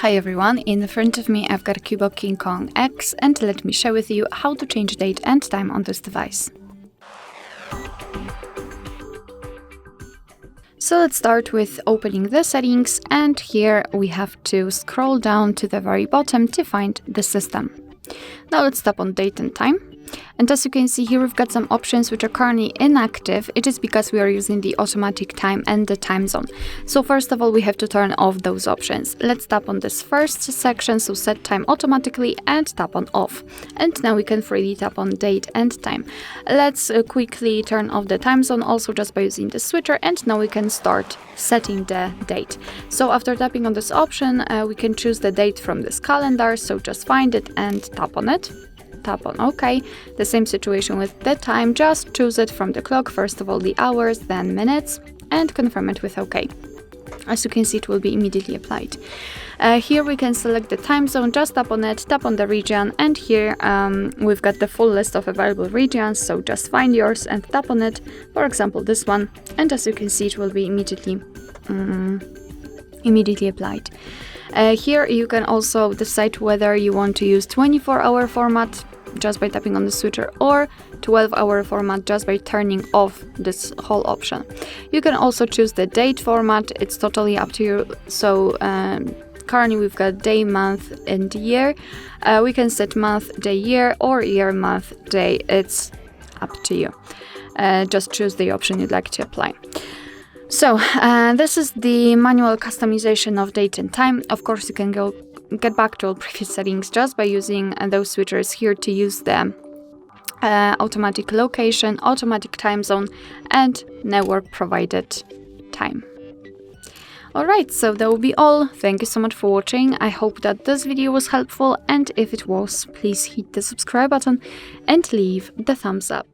Hi everyone, in front of me I've got CUBOT King Kong X and let me share with you how to change date and time on this device. So let's start with opening the settings, and here we have to scroll down to the very bottom to find the system. Now let's tap on date and time. And as you can see here, we've got some options which are currently inactive. It is because we are using the automatic time and the time zone. So first of all, we have to turn off those options. Let's tap on this first section, so set time automatically, and tap on off. And now we can freely tap on date and time. Let's quickly turn off the time zone also just by using the switcher, and now we can start setting the date. So after tapping on this option, we can choose the date from this calendar, so just find it and tap on it. Tap on OK. The same situation with the time, just choose it from the clock, first of all the hours, then minutes, and confirm it with OK. As you can see, it will be immediately applied. Here we can select the time zone, just tap on it, tap on the region, and here we've got the full list of available regions, so just find yours and tap on it, for example this one, and as you can see, it will be immediately applied. Here you can also decide whether you want to use 24-hour format just by tapping on the switcher, or 12-hour format just by turning off this whole option. You can also choose the date format, it's totally up to you. So currently we've got day, month, and year. We can set month, day, year, or year, month, day. It's up to you. Just choose the option you'd like to apply. So this is the manual customization of date and time. Of course, you can get back to all previous settings just by using those switchers here to use the automatic location, automatic time zone, and network provided time. Alright, so that will be all. Thank you so much for watching. I hope that this video was helpful, and if it was, please hit the subscribe button and leave the thumbs up.